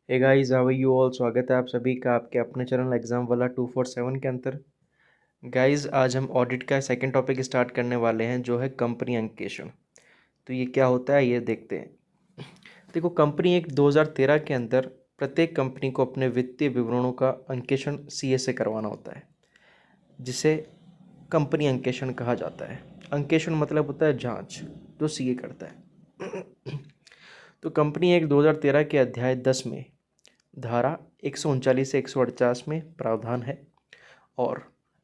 Hey guys, how are you all. स्वागत है आप सभी का आपके अपने चैनल एग्जाम वाला 247 के अंदर। गाइस, आज हम ऑडिट का सेकंड टॉपिक स्टार्ट करने वाले हैं जो है कंपनी अंकेक्षण। तो ये क्या होता है ये देखते हैं। देखो, कंपनी एक 2013 के अंदर प्रत्येक कंपनी को अपने वित्तीय विवरणों का अंकेक्षण सीए से करवाना होता है, जिसे कंपनी अंकेक्षण कहा जाता है। अंकेक्षण मतलब होता है जांच, जो सीए करता है। तो कंपनी एक 2013 के अध्याय 10 में धारा 139 से 148 में प्रावधान है, और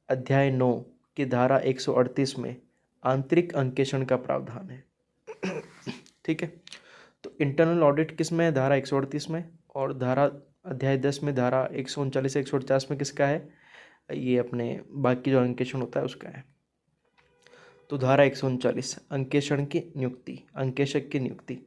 अध्याय 9 की धारा 138 में आंतरिक अंकेक्षण का प्रावधान है। ठीक है। तो इंटरनल ऑडिट किस में है? धारा 138 में। और धारा अध्याय 10 में धारा 139 से 149 में किसका है? ये अपने बाकी जो अंकेक्षण होता है उसका है। तो धारा 139 अंकेक्षण की नियुक्ति, अंकेशक की नियुक्ति।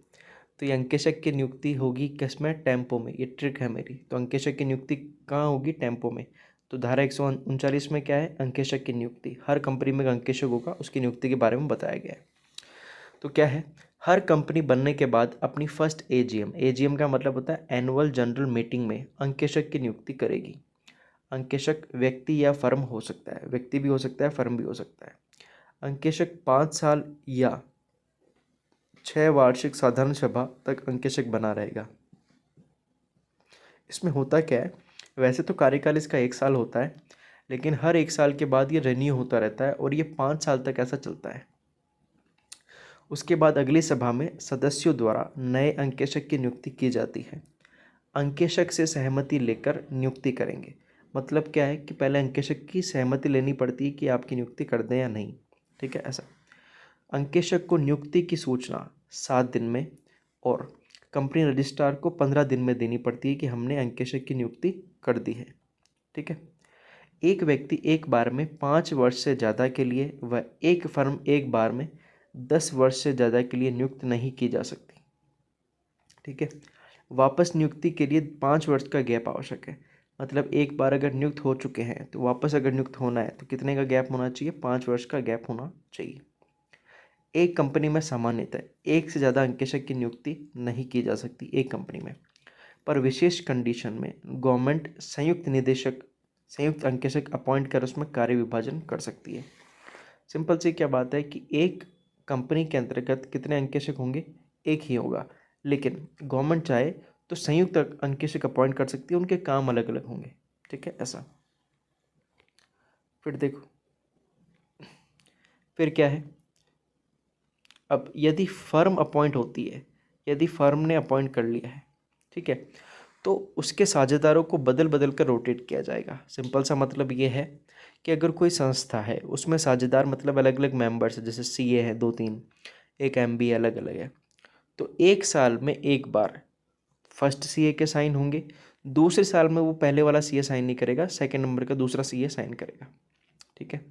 तो ये अंकेशक की नियुक्ति होगी किसमें? टेम्पो में। ये ट्रिक है मेरी। तो अंकेशक की नियुक्ति कहाँ होगी? टेम्पो में। तो धारा 139 में क्या है? अंकेशक की नियुक्ति। हर कंपनी में अंकेशक होगा, उसकी नियुक्ति के बारे में बताया गया है। तो क्या है? हर कंपनी बनने के बाद अपनी फर्स्ट एजीएम, एजीएम का मतलब होता है एनुअल जनरल मीटिंग में अंकेशक की नियुक्ति करेगी। अंकेशक व्यक्ति या फर्म हो सकता है, व्यक्ति भी हो सकता है, फर्म भी हो सकता है। अंकेशक 5 साल या 6 वार्षिक साधारण सभा तक अंकेशक बना रहेगा। इसमें होता क्या है? वैसे तो कार्यकाल इसका 1 साल होता है, लेकिन हर 1 साल के बाद ये रिन्यू होता रहता है और ये 5 साल तक ऐसा चलता है। उसके बाद अगली सभा में सदस्यों द्वारा नए अंकेशक की नियुक्ति की जाती है। अंकेशक से सहमति लेकर नियुक्ति करेंगे। मतलब क्या है कि पहले अंकेशक की सहमति लेनी पड़ती है कि आपकी नियुक्ति कर दें या नहीं। ठीक है, ऐसा। अंकेशक को नियुक्ति की सूचना 7 दिन में और कंपनी रजिस्ट्रार को 15 दिन में देनी पड़ती है कि हमने अंकेशक की नियुक्ति कर दी है। ठीक है। एक व्यक्ति एक बार में 5 वर्ष से ज़्यादा के लिए व एक फर्म एक बार में 10 वर्ष से ज़्यादा के लिए नियुक्त नहीं की जा सकती। ठीक है। वापस नियुक्ति के लिए 5 वर्ष का गैप आवश्यक है। मतलब एक बार अगर नियुक्त हो चुके हैं तो वापस अगर नियुक्त होना है तो कितने का गैप होना चाहिए? 5 वर्ष का गैप होना चाहिए। एक कंपनी में सामान्यतः एक से ज़्यादा अंकेशक की नियुक्ति नहीं की जा सकती एक कंपनी में, पर विशेष कंडीशन में गवर्नमेंट संयुक्त निदेशक, संयुक्त अंकेशक अपॉइंट कर उसमें कार्य विभाजन कर सकती है। सिंपल सी क्या बात है कि एक कंपनी के अंतर्गत कितने अंकेशक होंगे? एक ही होगा, लेकिन गवर्नमेंट चाहे तो संयुक्त अंकेशक अपॉइंट कर सकती है, उनके काम अलग अलग होंगे। ठीक है, ऐसा। फिर देखो, फिर क्या है? अब यदि फर्म अपॉइंट होती है, यदि फर्म ने अपॉइंट कर लिया है, ठीक है, तो उसके साझेदारों को बदल बदल कर रोटेट किया जाएगा। सिंपल सा मतलब ये है कि अगर कोई संस्था है उसमें साझेदार मतलब अलग अलग मेंबर्स है, जैसे सीए है 2-3, एक एमबी अलग अलग है, तो 1 साल में एक बार फर्स्ट सीए के साइन होंगे। दूसरे साल में वो पहले वाला सीए साइन नहीं करेगा, सेकंड नंबर का दूसरा सीए साइन करेगा। ठीक है।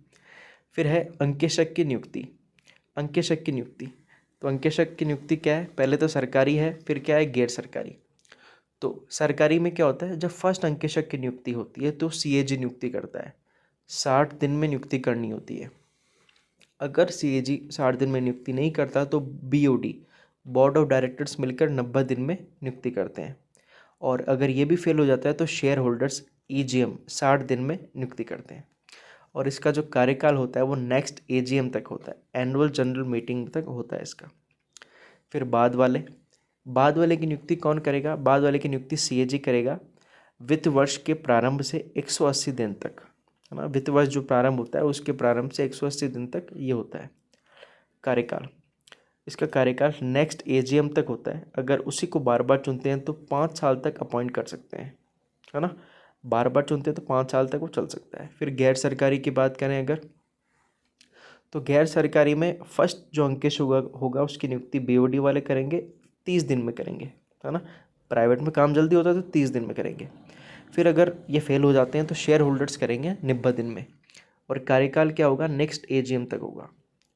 फिर है अंकेशक की नियुक्ति। अंकेशक की नियुक्ति, तो अंकेशक की नियुक्ति क्या है? पहले तो सरकारी है, फिर क्या है? गैर सरकारी। तो सरकारी में क्या होता है? जब फर्स्ट अंकेशक की नियुक्ति होती है तो सीएजी नियुक्ति करता है। 60 दिन में नियुक्ति करनी होती है। अगर सीएजी 60 दिन में नियुक्ति नहीं करता तो बीओडी, बोर्ड ऑफ डायरेक्टर्स मिलकर 90 दिन में नियुक्ति करते हैं। और अगर ये भी फेल हो जाता है तो शेयर होल्डर्स ईजीएम 60 दिन में नियुक्ति करते हैं। और इसका जो कार्यकाल होता है वो नेक्स्ट एजीएम तक होता है, एनुअल जनरल मीटिंग तक होता है इसका। फिर बाद वाले की नियुक्ति कौन करेगा? बाद वाले की नियुक्ति सीएजी करेगा, वित्त वर्ष के प्रारंभ से 180 दिन तक, है ना। वित्त वर्ष जो प्रारंभ होता है उसके प्रारंभ से 180 दिन तक ये होता है कार्यकाल। इसका कार्यकाल नेक्स्ट एजीएम तक होता है। अगर उसी को बार बार चुनते हैं तो 5 साल तक अपॉइंट कर सकते हैं, है ना। बार बार चुनते हैं तो 5 साल तक वो चल सकता है। फिर गैर सरकारी की बात करें अगर, तो गैर सरकारी में फर्स्ट जो अंकेश होगा उसकी नियुक्ति बीओडी वाले करेंगे, 30 दिन में करेंगे, है ना। प्राइवेट में काम जल्दी होता है तो 30 दिन में करेंगे। फिर अगर ये फेल हो जाते हैं तो शेयर होल्डर्स करेंगे 90 दिन में, और कार्यकाल क्या होगा? नेक्स्ट एजीएम तक होगा।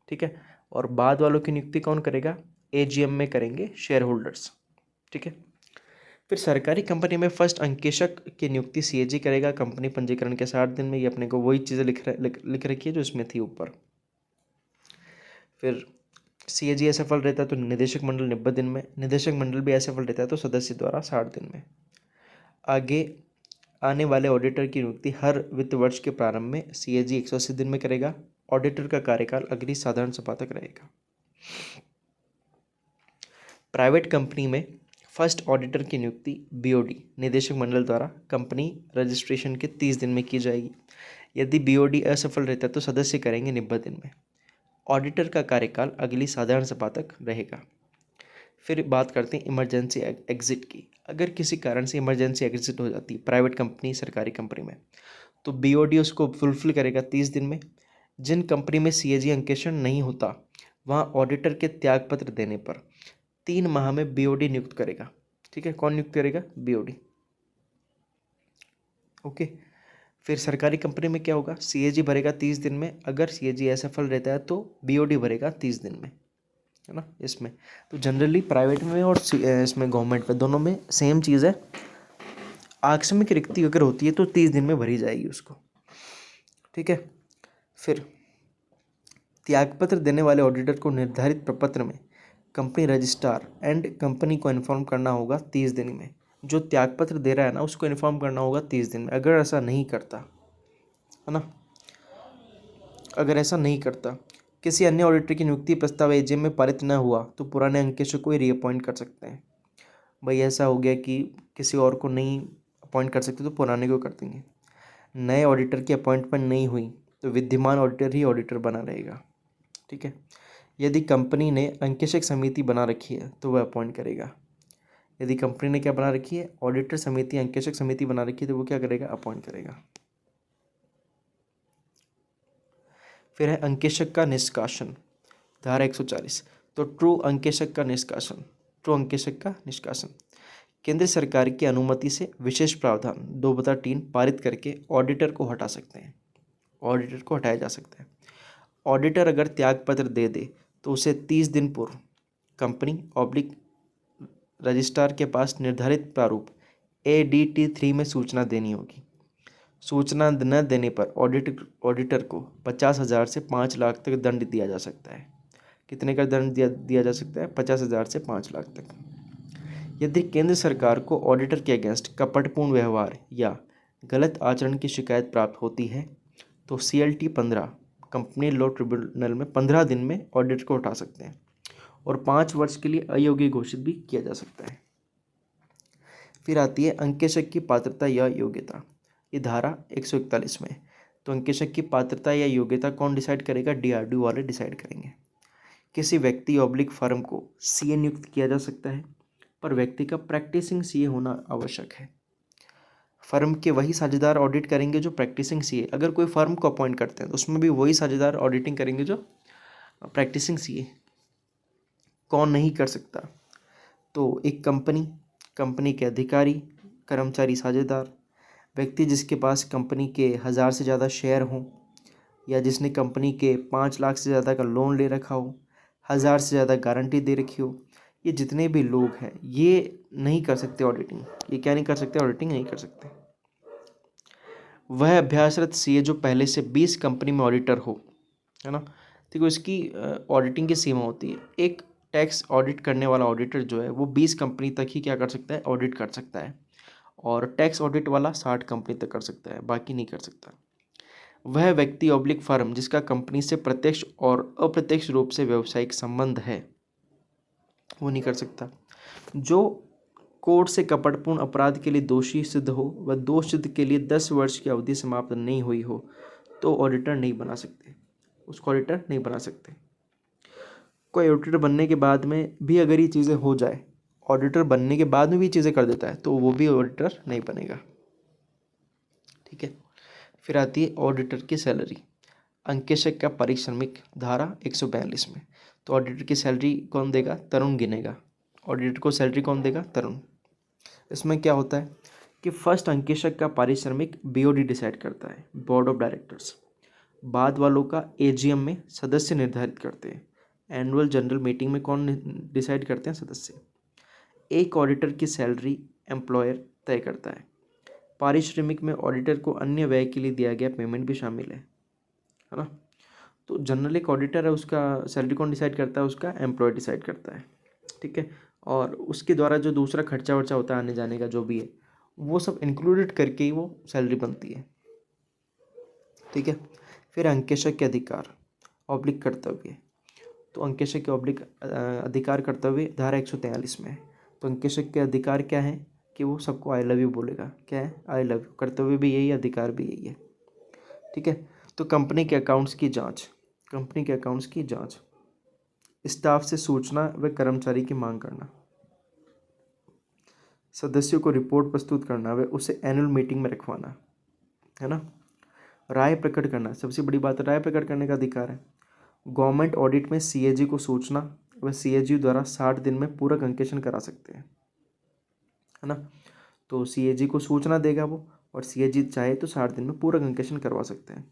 ठीक है। और बाद वालों की नियुक्ति कौन करेगा? एजीएम में करेंगे शेयर होल्डर्स। ठीक है। फिर सरकारी कंपनी में फर्स्ट अंकेशक की नियुक्ति सीएजी करेगा कंपनी पंजीकरण के 60 दिन में। ये अपने को वही चीज़ें लिख रखी है जो इसमें थी ऊपर। फिर सीएजी असफल रहता है तो निदेशक मंडल 90 दिन में, निदेशक मंडल भी असफल रहता है तो सदस्य द्वारा 60 दिन में। आगे आने वाले ऑडिटर की नियुक्ति हर वित्त वर्ष के प्रारंभ में CAG 180 दिन में करेगा। ऑडिटर का कार्यकाल अगली साधारण सभा तक रहेगा। प्राइवेट कंपनी में फर्स्ट ऑडिटर की नियुक्ति BOD निदेशक मंडल द्वारा कंपनी रजिस्ट्रेशन के 30 दिन में की जाएगी। यदि BOD असफल रहता है तो सदस्य करेंगे 90 दिन में। ऑडिटर का कार्यकाल अगली साधारण सभा तक रहेगा। फिर बात करते हैं इमरजेंसी एग्जिट की। अगर किसी कारण से इमरजेंसी एग्जिट हो जाती है प्राइवेट कंपनी सरकारी कंपनी में, तो BOD उसको फुलफिल करेगा 30 दिन में। जिन कंपनी में CAG अंकेक्षण नहीं होता वहाँ ऑडिटर के त्यागपत्र देने पर 3 माह में BOD नियुक्त करेगा। ठीक है, कौन नियुक्त करेगा? BOD। ओके। फिर सरकारी कंपनी में क्या होगा? CAG भरेगा 30 दिन में। अगर CAG असफल रहता है तो BOD भरेगा 30 दिन में, है ना। इसमें तो जनरली प्राइवेट में और इसमें गवर्नमेंट में दोनों में सेम चीज़ है। आकस्मिक रिक्ति अगर होती है तो 30 दिन में भरी जाएगी उसको। ठीक है। फिर त्यागपत्र देने वाले ऑडिटर को निर्धारित प्रपत्र में कंपनी रजिस्ट्रार एंड कंपनी को इन्फॉर्म करना होगा 30 दिन में। जो त्यागपत्र दे रहा है ना उसको इन्फॉर्म करना होगा 30 दिन में। अगर ऐसा नहीं करता, है ना, अगर ऐसा नहीं करता, किसी अन्य ऑडिटर की नियुक्ति प्रस्ताव AGM में पारित न हुआ तो पुराने अंकेशक को ही रीअपॉइंट कर सकते हैं। भाई ऐसा हो गया कि किसी और को नहीं अपॉइंट कर सकते तो पुराने को कर देंगे। नए ऑडिटर की अपॉइंटमेंट नहीं हुई तो विद्यमान ऑडिटर ही ऑडिटर बना रहेगा। ठीक है। यदि कंपनी ने अंकेशक समिति बना रखी है तो वह अपॉइंट करेगा। यदि कंपनी ने क्या बना रखी है? ऑडिटर समिति, अंकेशक समिति बना रखी है, तो वो क्या करेगा? अपॉइंट करेगा। फिर है अंकेशक का निष्कासन, धारा 140। तो ट्रू अंकेशक का निष्कासन, ट्रू अंकेशक का निष्कासन केंद्र सरकार की अनुमति से विशेष प्रावधान 2/3 पारित करके ऑडिटर को हटा सकते हैं। ऑडिटर को हटाया जा सकता है। ऑडिटर अगर त्यागपत्र दे दे तो उसे 30 दिन पूर्व कंपनी रजिस्ट्रार के पास निर्धारित प्रारूप ADT 3 में सूचना देनी होगी। सूचना न देने पर ऑडिटर को 50,000 से 5 लाख तक दंड दिया जा सकता है। कितने का दंड दिया जा सकता है? 50,000 से 5 लाख तक। यदि केंद्र सरकार को ऑडिटर के अगेंस्ट कपटपूर्ण व्यवहार या गलत आचरण की शिकायत प्राप्त होती है तो CLT 15 कंपनी लॉ ट्रिब्यूनल में 15 दिन में ऑडिटर को हटा सकते हैं और 5 वर्ष के लिए अयोग्य घोषित भी किया जा सकता है। फिर आती है अंकेशक की पात्रता या योग्यता, ये धारा 141 में। तो अंकेशक की पात्रता या योग्यता कौन डिसाइड करेगा? DRDO वाले डिसाइड करेंगे। किसी व्यक्ति ऑब्लिक फर्म को CA नियुक्त किया जा सकता है, पर व्यक्ति का प्रैक्टिसिंग CA होना आवश्यक है। फर्म के वही साझेदार ऑडिट करेंगे जो प्रैक्टिसिंग CA। अगर कोई फर्म को अपॉइंट करते हैं तो उसमें भी वही साझेदार ऑडिटिंग करेंगे जो प्रैक्टिसिंग CA। कौन नहीं कर सकता? तो एक कंपनी के अधिकारी, कर्मचारी, साझेदार, व्यक्ति जिसके पास कंपनी के 1000 से ज़्यादा शेयर हों या जिसने कंपनी के 5 लाख से ज़्यादा का लोन ले रखा हो, 1000 से ज़्यादा गारंटी दे रखी हो, ये जितने भी लोग हैं ये नहीं कर सकते ऑडिटिंग। ये क्या नहीं कर सकते? ऑडिटिंग नहीं कर सकते। वह अभ्यासरत CA जो पहले से 20 कंपनी में ऑडिटर हो, है ना। देखो इसकी ऑडिटिंग की सीमा होती है। एक टैक्स ऑडिट करने वाला ऑडिटर जो है वो 20 कंपनी तक ही क्या कर सकता है? ऑडिट कर सकता है। और टैक्स ऑडिट वाला 60 कंपनी तक कर सकता है, बाकी नहीं कर सकता। वह व्यक्ति ऑब्लिक फर्म जिसका कंपनी से प्रत्यक्ष और अप्रत्यक्ष रूप से व्यावसायिक संबंध है वो नहीं कर सकता। जो कोर्ट से कपटपूर्ण अपराध के लिए दोषी सिद्ध हो व दोष सिद्ध के लिए 10 वर्ष की अवधि समाप्त नहीं हुई हो तो ऑडिटर नहीं बना सकते, उसको ऑडिटर नहीं बना सकते। कोई ऑडिटर बनने के बाद में भी अगर ये चीज़ें हो जाए, ऑडिटर बनने के बाद में भी चीज़ें कर देता है तो वो भी ऑडिटर नहीं बनेगा। ठीक है। फिर आती है ऑडिटर की सैलरी, अंकेशक का पारिश्रमिक, धारा 142 में। तो ऑडिटर की सैलरी कौन देगा? तरुण गिनेगा। ऑडिटर को सैलरी कौन देगा? तरुण। इसमें क्या होता है कि फर्स्ट अंकेशक का पारिश्रमिक BOD डिसाइड करता है, बोर्ड ऑफ डायरेक्टर्स। बाद वालों का AGM में सदस्य निर्धारित करते हैं। एनुअल जनरल मीटिंग में कौन डिसाइड करते हैं? सदस्य। एक ऑडिटर की सैलरी एम्प्लॉयर तय करता है। पारिश्रमिक में ऑडिटर को अन्य व्यय के लिए दिया गया पेमेंट भी शामिल है ना। तो जनरल एक ऑडिटर है, उसका सैलरी कौन डिसाइड करता है? उसका एम्प्लॉयर डिसाइड करता है। ठीक है। और उसके द्वारा जो दूसरा खर्चा वर्चा होता है आने जाने का जो भी है वो सब इंक्लूडेड करके ही वो सैलरी बनती है। ठीक है। फिर अंकेशक के अधिकार ऑब्लिक कर्तव्य। तो अंकेशक के ऑब्लिक अधिकार कर्तव्य धारा 143 में है। तो अंकेशक के अधिकार क्या है कि वो सबको आई लव यू बोलेगा। क्या है? I love you. कर्तव्य भी यही, अधिकार भी यही है। ठीक है। तो कंपनी के अकाउंट्स की जांच, कंपनी के अकाउंट्स की जांच, स्टाफ से सूचना व कर्मचारी की मांग करना, सदस्यों को रिपोर्ट प्रस्तुत करना व उसे एनुअल मीटिंग में रखवाना, है ना। राय प्रकट करना, सबसे बड़ी बात है राय प्रकट करने का अधिकार है। गवर्नमेंट ऑडिट में सीएजी को सूचना व सीएजी द्वारा 60 दिन में पूरक अंकेक्षण करा सकते हैं, है ना। तो सीएजी को सूचना देगा वो, और सीएजी चाहे तो 60 दिन में पूरक अंकेक्षण करवा सकते हैं।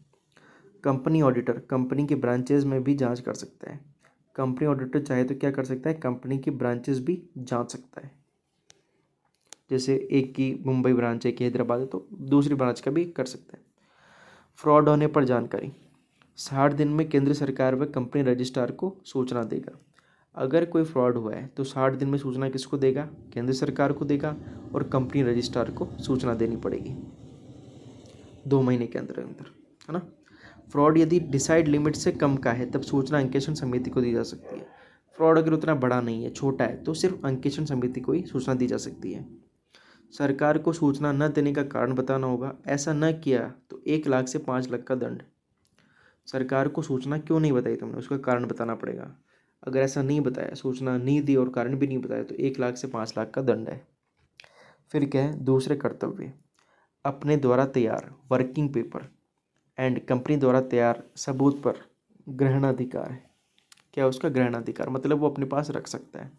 कंपनी ऑडिटर कंपनी के ब्रांचेज में भी जांच कर सकता है। कंपनी ऑडिटर चाहे तो क्या कर सकता है? कंपनी की ब्रांचेस भी जांच सकता है। जैसे एक की मुंबई ब्रांच है, एक हैदराबाद है, तो दूसरी ब्रांच का भी कर सकता है। फ्रॉड होने पर जानकारी 60 दिन में केंद्र सरकार व कंपनी रजिस्ट्रार को सूचना देगा। अगर कोई फ्रॉड हुआ है तो 60 दिन में सूचना किसको देगा? केंद्र सरकार को देगा, और कंपनी रजिस्ट्रार को सूचना देनी पड़ेगी 2 महीने के अंदर अंदर, है ना। फ्रॉड यदि डिसाइड लिमिट से कम का है तब सूचना अंकेक्षण समिति को दी जा सकती है। फ्रॉड अगर उतना बड़ा नहीं है, छोटा है, तो सिर्फ अंकेक्षण समिति को ही सूचना दी जा सकती है। सरकार को सूचना न देने का कारण बताना होगा। ऐसा न किया तो 1 लाख से 5 लाख का दंड। सरकार को सूचना क्यों नहीं बताई तुमने, उसका कारण बताना पड़ेगा। अगर ऐसा नहीं बताया, सूचना नहीं दी और कारण भी नहीं बताया, तो 1 लाख से 5 लाख का दंड है। फिर क्या है? दूसरे कर्तव्य, अपने द्वारा तैयार वर्किंग पेपर एंड कंपनी द्वारा तैयार सबूत पर ग्रहणाधिकार है। क्या उसका ग्रहणाधिकार मतलब वो अपने पास रख सकता है।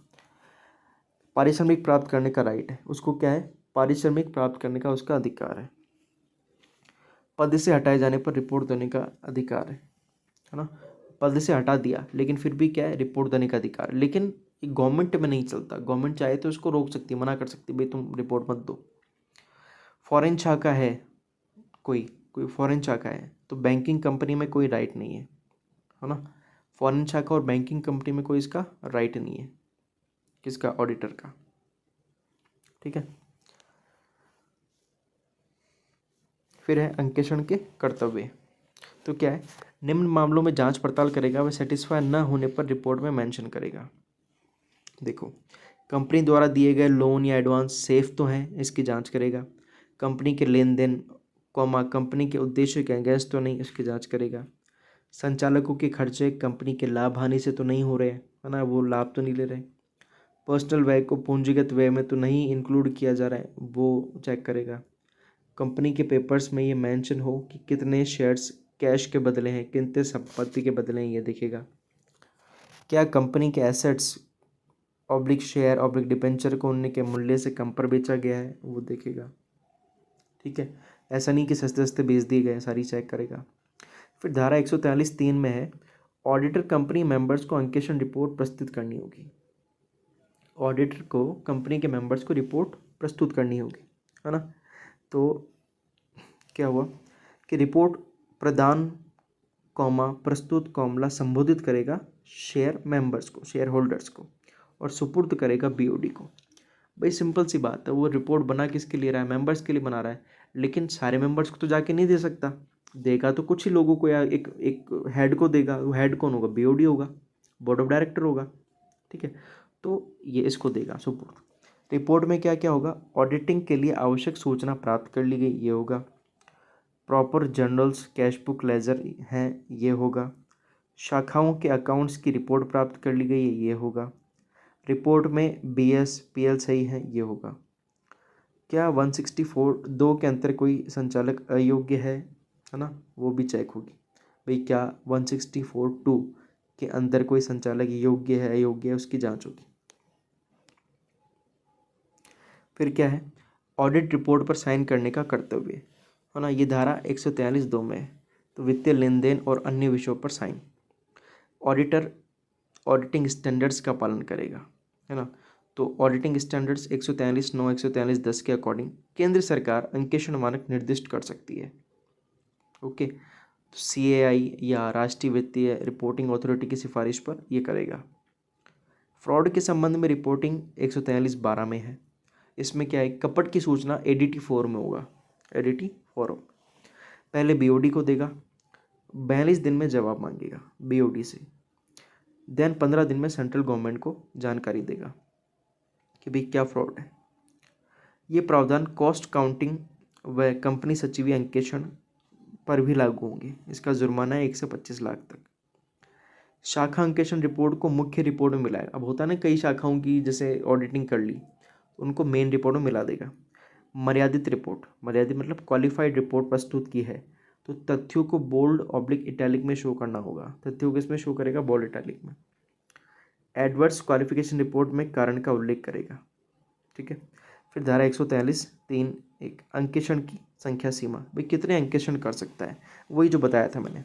पारिश्रमिक प्राप्त करने का राइट है उसको। क्या है? पारिश्रमिक प्राप्त करने का उसका अधिकार है। पद से हटाए जाने पर रिपोर्ट देने का अधिकार है ना। पद से हटा दिया लेकिन फिर भी क्या है? रिपोर्ट देने का अधिकार। लेकिन गवर्नमेंट में नहीं चलता, गवर्नमेंट चाहे तो उसको रोक सकती है, मना कर सकती है, भाई तुम रिपोर्ट मत दो। फॉरेन शाखा है, कोई कोई फॉरेन शाखा है, तो बैंकिंग कंपनी में कोई राइट नहीं है ना। फॉरेन शाखा और बैंकिंग कंपनी में कोई इसका राइट नहीं है, किसका? ऑडिटर का। ठीक है। फिर है अंकेक्षण के कर्तव्य। तो क्या है? निम्न मामलों में जांच पड़ताल करेगा व सेटिस्फाई न होने पर रिपोर्ट में मेंशन करेगा। देखो, कंपनी द्वारा दिए गए लोन या एडवांस सेफ तो हैं, इसकी जांच करेगा। कंपनी के लेन देन कंपनी के उद्देश्य के अगेंस्ट तो नहीं, इसकी जांच करेगा। संचालकों के खर्चे कंपनी के लाभ हानि से तो नहीं हो रहे, है ना, वो लाभ तो नहीं ले रहे। पर्सनल व्यय को पूंजीगत व्यय में तो नहीं इंक्लूड किया जा रहा है, वो चेक करेगा। कंपनी के पेपर्स में ये मेंशन हो कि कितने शेयर्स कैश के बदले हैं, कितने संपत्ति के बदले हैं, ये देखेगा। क्या कंपनी के assets oblique share oblique debenture को उनके मूल्य से कम पर बेचा गया है, वो देखेगा। ठीक है। ऐसा नहीं कि सस्ते सस्ते बेच दिए गए, सारी चेक करेगा। फिर धारा 143(3) में है ऑडिटर कंपनी मेंबर्स को अंकेक्षण रिपोर्ट प्रस्तुत करनी होगी। ऑडिटर को कंपनी के मेंबर्स को रिपोर्ट प्रस्तुत करनी होगी, है ना। तो क्या हुआ कि रिपोर्ट प्रदान प्रस्तुत संबोधित करेगा शेयर मेंबर्स को, शेयर होल्डर्स को, और सुपुर्द करेगा बीओडी को। भाई सिंपल सी बात है, वो रिपोर्ट बना किसके लिए रहा है? मेंबर्स के लिए बना रहा है, लेकिन सारे मेंबर्स को तो जाके नहीं दे सकता, देगा तो कुछ ही लोगों को या एक हेड को देगा। वो हेड कौन होगा? बीओडी होगा, बोर्ड ऑफ डायरेक्टर होगा। ठीक है। तो ये इसको देगा सुपुर्द। रिपोर्ट में क्या क्या होगा? ऑडिटिंग के लिए आवश्यक सूचना प्राप्त कर ली गई, ये होगा। Proper journals cash book ledger हैं, ये होगा। शाखाओं के अकाउंट्स की रिपोर्ट प्राप्त कर ली गई है, ये होगा। रिपोर्ट में बीएस पीएल सही है, ये होगा। क्या 164(2) के अंतर कोई संचालक अयोग्य है ना, वो भी चेक होगी। भाई क्या 164(2) के अंदर कोई संचालक योग्य है अयोग्य है, उसकी जांच होगी। फिर क्या है? ऑडिट रिपोर्ट पर साइन करने का कर्तव्य, है ना, ये धारा 143(2) में है। तो वित्तीय लेन देन और अन्य विषयों पर साइन। ऑडिटर ऑडिटिंग स्टैंडर्ड्स का पालन करेगा, है ना। तो ऑडिटिंग स्टैंडर्ड्स 143(9) 143(10) के अकॉर्डिंग केंद्र सरकार अंकेक्षण मानक निर्दिष्ट कर सकती है। ओके। तो सीएआई या राष्ट्रीय वित्तीय रिपोर्टिंग अथॉरिटी की सिफारिश पर यह करेगा। फ्रॉड के संबंध में रिपोर्टिंग 143(12) में है। इसमें क्या है, कपट की सूचना एडीटी फॉर्म में होगा, एडीटी फॉर्म। पहले बीओडी को देगा, 42 दिन में जवाब मांगेगा बीओडी से, देन 15 दिन में सेंट्रल गवर्नमेंट को जानकारी देगा कि भाई क्या फ्रॉड है। ये प्रावधान कॉस्ट काउंटिंग व कंपनी सचिवीय अंकेक्षण पर भी लागू होंगे। इसका जुर्माना है 1 से 25 लाख तक। शाखा अंकेक्षण रिपोर्ट को मुख्य रिपोर्ट में मिलाएगा। अब होता है ना कई शाखाओं की जैसे ऑडिटिंग कर ली, उनको मेन रिपोर्ट में मिला देगा। मर्यादित रिपोर्ट, मर्यादित मतलब क्वालिफाइड रिपोर्ट प्रस्तुत की है तो तथ्यों को बोल्ड ऑब्लिक इटैलिक में शो करना होगा। तथ्यों को इसमें शो करेगा बोल्ड इटैलिक में। एडवर्स क्वालिफिकेशन रिपोर्ट में कारण का उल्लेख करेगा। ठीक है। फिर धारा 143(3)(1) अंकेक्षण की संख्या सीमा, भाई कितने अंकेक्षण कर सकता है, वही जो बताया था मैंने।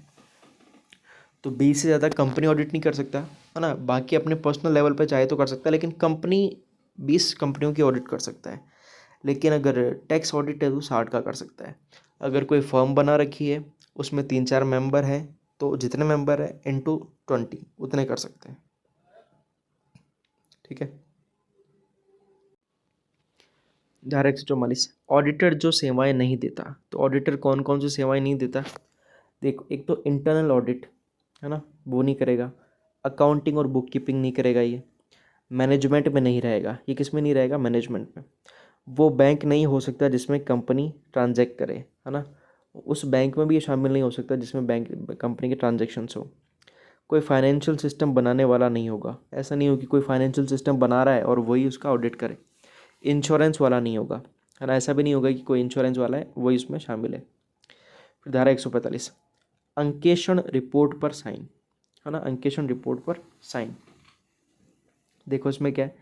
तो 20 से ज़्यादा कंपनी ऑडिट नहीं कर सकता है ना, बाकी अपने पर्सनल लेवल पे चाहे तो कर सकता है, लेकिन कंपनी 20 कंपनियों की ऑडिट कर सकता है। लेकिन अगर टैक्स ऑडिट है तो 60 का कर सकता है। अगर कोई फर्म बना रखी है उसमें 3-4 मेंबर हैं तो जितने मेंबर है इंटू 20 उतने कर सकते हैं। ठीक है। धारा 144 ऑडिटर जो सेवाएं नहीं देता, तो ऑडिटर कौन कौन सी सेवाएं नहीं देता, देखो एक तो इंटरनल ऑडिट है ना, वो नहीं करेगा। अकाउंटिंग और बुक कीपिंग नहीं करेगा ये। मैनेजमेंट में नहीं रहेगा, ये किस में नहीं रहेगा, मैनेजमेंट में। वो बैंक नहीं हो सकता जिसमें कंपनी ट्रांजैक्ट करे, है ना, उस बैंक में भी ये शामिल नहीं हो सकता जिसमें बैंक कंपनी के ट्रांजेक्शन्स हो। कोई फाइनेंशियल सिस्टम बनाने वाला नहीं होगा, ऐसा नहीं हो कि कोई फाइनेंशियल सिस्टम बना रहा है और वही उसका ऑडिट करे। इंश्योरेंस वाला नहीं होगा, है ना, ऐसा भी नहीं होगा कि कोई इंश्योरेंस वाला है वही उसमें शामिल है। फिर धारा 145 अंकेक्षण रिपोर्ट पर साइन, है ना, अंकेक्षण रिपोर्ट पर साइन। देखो इसमें क्या है,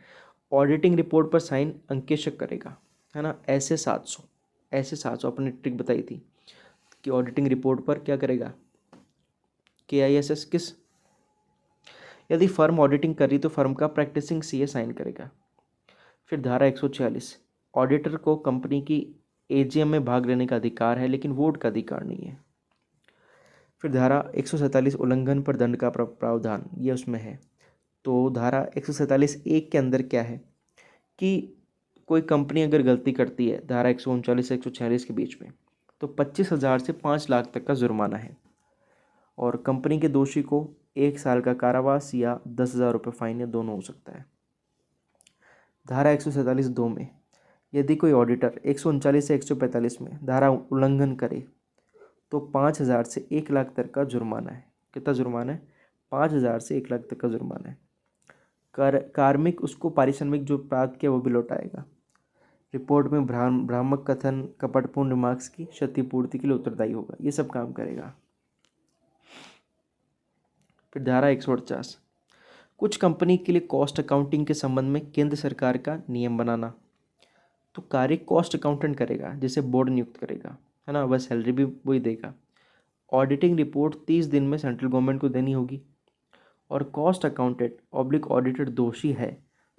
ऑडिटिंग रिपोर्ट पर साइन अंकेक्षक करेगा, है ना। ऐसे 700 अपने ट्रिक बताई थी कि ऑडिटिंग रिपोर्ट पर क्या करेगा, KISS किस, यदि फर्म ऑडिटिंग कर रही तो फर्म का प्रैक्टिसिंग CA साइन करेगा। फिर धारा 146 ऑडिटर को कंपनी की AGM में भाग लेने का अधिकार है लेकिन वोट का अधिकार नहीं है। फिर धारा 147 उल्लंघन पर दंड का प्रावधान, ये उसमें है। तो धारा 147(1) के अंदर क्या है कि कोई कंपनी अगर गलती करती है धारा 139 से 146 के बीच में, तो 25,000 से 5 लाख तक का जुर्माना है और कंपनी के दोषी को 1 साल का कारावास या 10,000 रुपये फाइन या दोनों हो सकता है। धारा 147(2) में यदि कोई ऑडिटर 139 से 145 में धारा उल्लंघन करे तो 5,000 से 1 लाख तक का जुर्माना है। कितना जुर्माना है, 5,000 से 1 लाख तक का जुर्माना है। कार्मिक उसको पारिश्रमिक जो प्राप्त किया वो भी लौटाएगा। रिपोर्ट में भ्रामक कथन कपटपूर्ण रिमार्क्स की क्षतिपूर्ति के लिए उत्तरदायी होगा, ये सब काम करेगा। फिर धारा 148 कुछ कंपनी के लिए कॉस्ट अकाउंटिंग के संबंध में केंद्र सरकार का नियम बनाना। तो कार्य कॉस्ट अकाउंटेंट करेगा जिसे बोर्ड नियुक्त करेगा, है ना, वह सैलरी भी वही देगा। ऑडिटिंग रिपोर्ट 30 दिन में सेंट्रल गवर्नमेंट को देनी होगी और कॉस्ट अकाउंटेंट ऑब्लिक ऑडिटर दोषी है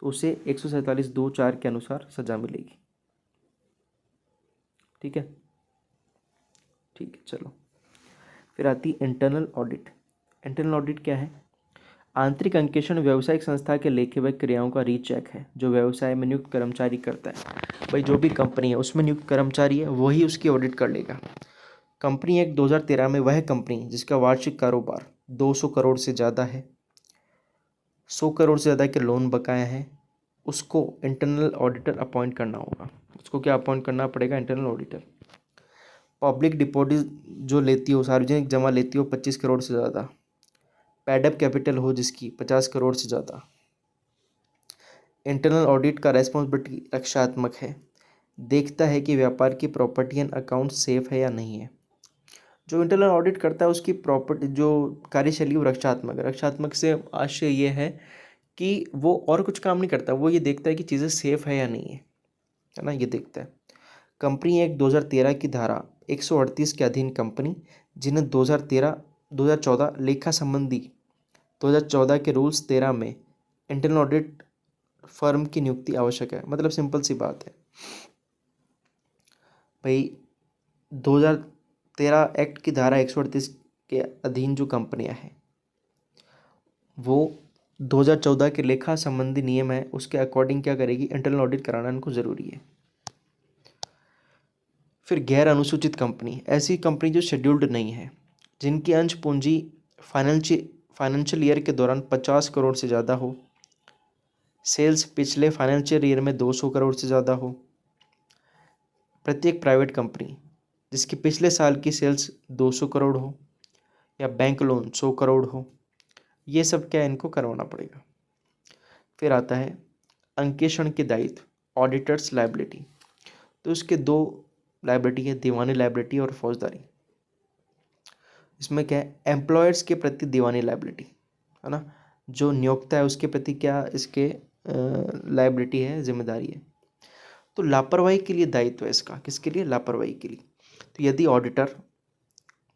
तो उसे 147(2)(4) के अनुसार सजा मिलेगी। ठीक है, ठीक है, चलो। फिर आती इंटरनल ऑडिट। इंटरनल ऑडिट क्या है, आंतरिक अंकेक्षण व्यावसायिक संस्था के लेखे व क्रियाओं का रीचेक है जो व्यवसाय में नियुक्त कर्मचारी करता है। भाई जो भी कंपनी है उसमें नियुक्त कर्मचारी है वही उसकी ऑडिट कर लेगा। कंपनी एक्ट 2013 में वह कंपनी जिसका वार्षिक कारोबार 200 करोड़ से ज़्यादा है, 100 करोड़ से ज़्यादा के लोन बकाया है, उसको इंटरनल ऑडिटर अपॉइंट करना होगा। उसको क्या अपॉइंट करना पड़ेगा, इंटरनल ऑडिटर। पब्लिक डिपॉजिट जो लेती हो, सार्वजनिक जमा लेती हो 25 करोड़ से ज़्यादा, पैडअप कैपिटल हो जिसकी 50 करोड़ से ज़्यादा। इंटरनल ऑडिट का रेस्पॉन्सिबिलिटी रक्षात्मक है, देखता है कि व्यापार की प्रॉपर्टी एंड अकाउंट सेफ है या नहीं है। जो इंटरनल ऑडिट करता है उसकी प्रॉपर्टी जो कार्यशैली वो रक्षात्मक है। रक्षात्मक से आशय ये है कि वो और कुछ काम नहीं करता, वो ये देखता है कि चीज़ें सेफ है या नहीं है ना, ये देखता है। कंपनी एक्ट 2013 की धारा 138 के अधीन कंपनी जिन्हें 2014 लेखा संबंधी 2014 के रूल्स 13 में इंटरनल ऑडिट फर्म की नियुक्ति आवश्यक है। मतलब सिंपल सी बात है भाई, 2013 एक्ट की धारा 138 के अधीन जो कंपनियां हैं वो 2014 के लेखा संबंधी नियम है उसके अकॉर्डिंग क्या करेगी, इंटरनल ऑडिट कराना इनको ज़रूरी है। फिर गैर अनुसूचित कंपनी, ऐसी कंपनी जो शेड्यूल्ड नहीं है, जिनकी अंश पूंजी फाइनेंशियल ईयर के दौरान 50 करोड़ से ज़्यादा हो, सेल्स पिछले फाइनेंशियल ईयर में 200 करोड़ से ज़्यादा हो। प्रत्येक प्राइवेट कंपनी जिसकी पिछले साल की सेल्स 200 करोड़ हो, या बैंक लोन 100 करोड़ हो, ये सब क्या इनको करवाना पड़ेगा। फिर आता है अंकेक्षण के दायित्व, ऑडिटर्स लायबिलिटी। तो उसके दो लायबिलिटी है, दीवानी लायबिलिटी और फौजदारी। इसमें क्या है, एम्प्लॉयर्स के प्रति दीवानी लायबिलिटी है ना, जो नियोक्ता है उसके प्रति क्या इसके लायबिलिटी है, जिम्मेदारी है। तो लापरवाही के लिए दायित्व है इसका, किसके लिए, लापरवाही के लिए। तो यदि ऑडिटर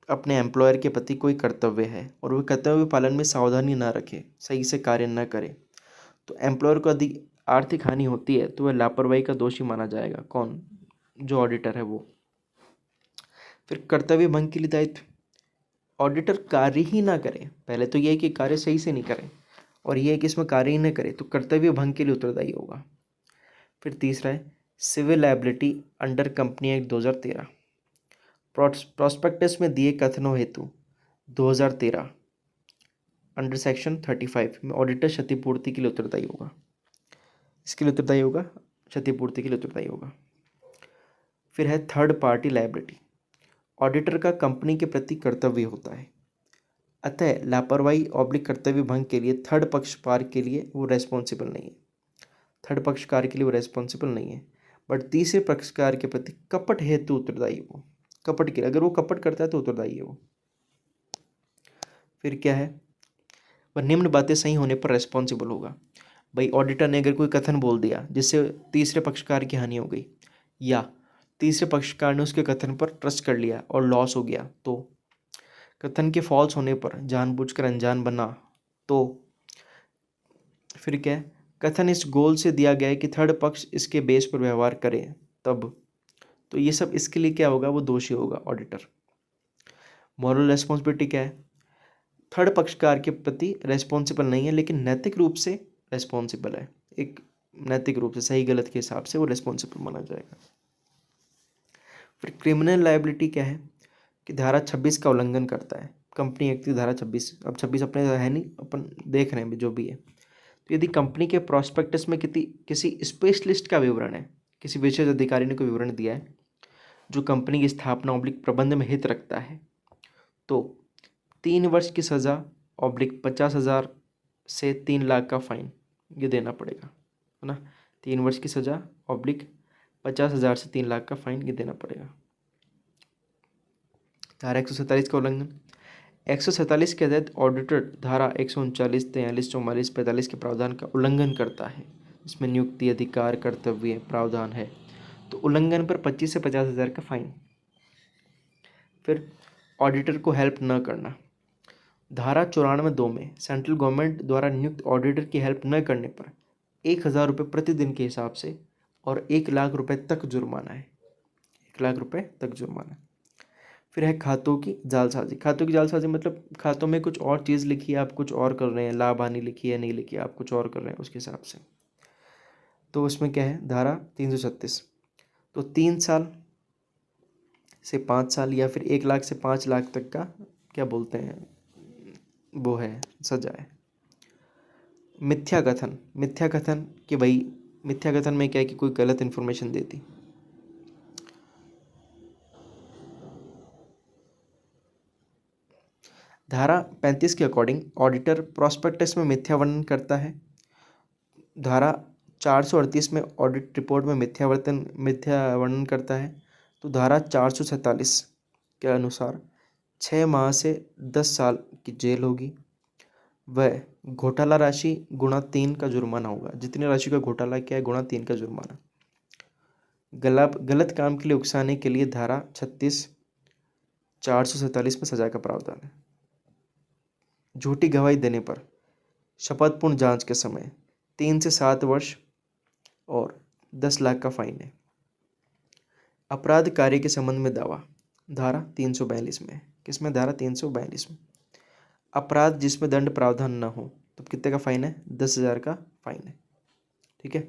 अपने एम्प्लॉयर के प्रति कोई कर्तव्य है और वह कर्तव्य पालन में सावधानी ना रखे, सही से कार्य न करे, तो एम्प्लॉयर को यदि आर्थिक हानि होती है तो वह लापरवाही का दोषी माना जाएगा। कौन, जो ऑडिटर है वो। फिर कर्तव्य भंग के लिए दायित्व, ऑडिटर कार्य ही ना करे, पहले तो यह है कि कार्य सही से नहीं करे, और यह है कि इसमें कार्य ही ना करे, तो कर्तव्य भंग के लिए उत्तरदायी होगा। फिर तीसरा है civil liability under company act 2013। Prospectus में दिए कथनों हेतु 2013 अंडर सेक्शन 35 में ऑडिटर क्षतिपूर्ति के लिए उत्तरदायी होगा। इसके लिए उत्तरदायी होगा, क्षतिपूर्ति के लिए उत्तरदायी होगा। फिर है थर्ड पार्टी लायबिलिटी, ऑडिटर का कंपनी के प्रति कर्तव्य होता है, अतः लापरवाही ऑब्लिक कर्तव्य भंग के लिए थर्ड पक्षकार के लिए वो रेस्पॉन्सिबल नहीं है, थर्ड पक्षकार के लिए वो रेस्पॉन्सिबल नहीं है। बट तीसरे पक्षकार के प्रति कपट हेतु उत्तरदायी वो, कपट के, अगर वो कपट करता है तो उत्तरदायी है वो। फिर क्या है, वह निम्न बातें सही होने पर रेस्पॉन्सिबल होगा। भाई ऑडिटर ने अगर कोई कथन बोल दिया जिससे तीसरे पक्षकार की हानि हो गई, या तीसरे पक्षकार ने उसके कथन पर ट्रस्ट कर लिया और लॉस हो गया, तो कथन के फॉल्स होने पर जानबूझकर अनजान बना, तो फिर क्या है, कथन इस गोल से दिया गया है कि थर्ड पक्ष इसके बेस पर व्यवहार करे, तब तो ये सब इसके लिए क्या होगा, वो दोषी होगा ऑडिटर। मॉरल रेस्पॉन्सिबिलिटी क्या है, थर्ड पक्षकार के प्रति रेस्पॉन्सिबल नहीं है लेकिन नैतिक रूप से रेस्पॉन्सिबल है, एक नैतिक रूप से सही गलत के हिसाब से वो रेस्पॉन्सिबल माना जाएगा। फिर क्रिमिनल लायबिलिटी क्या है कि धारा 26 का उल्लंघन करता है, कंपनी एक्ट की धारा 26, अब 26 अपने है नहीं, अपन देख रहे हैं जो भी है। तो यदि कंपनी के प्रोस्पेक्टस में किसी स्पेशलिस्ट का विवरण है, किसी विशेष अधिकारी ने कोई विवरण दिया है जो कंपनी की स्थापना ऑब्लिक प्रबंध में हित रखता है, तो 3 वर्ष की सज़ा ऑब्लिक 50,000 से 3 लाख का फाइन ये देना पड़ेगा, है ना। 3 वर्ष की सज़ा ऑब्लिक 50,000 से 3 लाख का फाइन ये देना पड़ेगा। धारा 147 का उल्लंघन, 147 के तहत ऑडिटर धारा 139, 43, 44, 45 के प्रावधान का उल्लंघन करता है, इसमें नियुक्ति अधिकार कर्तव्य प्रावधान है, तो उल्लंघन पर 25 से 50,000 का फाइन। फिर ऑडिटर को हेल्प न करना, धारा 94(2) में सेंट्रल गवर्नमेंट द्वारा नियुक्त ऑडिटर की हेल्प न करने पर 1,000 रुपये प्रतिदिन के हिसाब से और 1 लाख रुपये तक जुर्माना है, 1 लाख रुपये तक जुर्माना। फिर है खातों की जालसाजी, खातों की जालसाजी मतलब खातों में कुछ और चीज़ लिखी है, आप कुछ और कर रहे हैं, लाभ हानि लिखी है नहीं लिखी है, आप कुछ और कर रहे हैं उसके हिसाब से, तो उसमें क्या है, धारा 336, तो 3 साल से 5 साल या फिर 1 लाख से 5 लाख तक का क्या बोलते हैं वो है, सजा है। मिथ्या कथन, मिथ्या कथन कि भाई मिथ्या कथन में क्या है कि कोई गलत इन्फॉर्मेशन देती। धारा 35 के अकॉर्डिंग ऑडिटर प्रोस्पेक्टस में मिथ्या वर्णन करता है, धारा 438 में ऑडिट रिपोर्ट में मिथ्या वर्णन करता है, तो धारा 447 के अनुसार 6 माह से 10 साल की जेल होगी, वह घोटाला राशि गुणा 3 का जुर्माना होगा, जितनी राशि का घोटाला किया है गुणा 3 का जुर्माना। गलत काम के लिए उकसाने के लिए धारा 36, 447 में सजा का प्रावधान है। झूठी गवाही देने पर शपथपूर्ण जांच के समय 3 से 7 वर्ष और 10 लाख का फाइन है। अपराध कार्य के संबंध में दावा, धारा 342 में, किसमें, धारा 342 में, अपराध जिसमें दंड प्रावधान न हो तो कितने का फ़ाइन है? 10,000 का फ़ाइन है। ठीक है।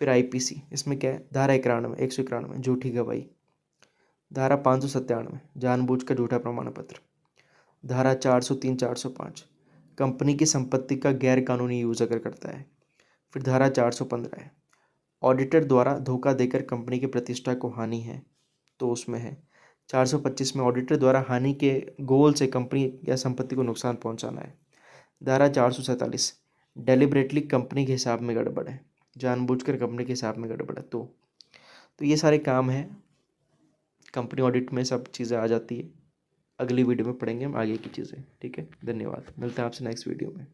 फिर आईपीसी, इसमें क्या है? धारा 91, 191 झूठी गवाही। धारा 597 जानबूझकर झूठा प्रमाण पत्र। धारा 403, 405 कंपनी की संपत्ति का गैर कानूनी यूज अगर करता है। फिर धारा 415 है ऑडिटर द्वारा धोखा देकर कंपनी की प्रतिष्ठा को हानि है, तो उसमें है। 425 में ऑडिटर द्वारा हानि के गोल से कंपनी या संपत्ति को नुकसान पहुंचाना है। धारा 447 डेलिबरेटली कंपनी के हिसाब में गड़बड़ है, जानबूझकर कंपनी के हिसाब में गड़बड़ है। तो ये सारे काम हैं, कंपनी ऑडिट में सब चीज़ें आ जाती है। अगली वीडियो में पढ़ेंगे हम आगे की चीज़ें। ठीक है, धन्यवाद। मिलते हैं आपसे नेक्स्ट वीडियो में।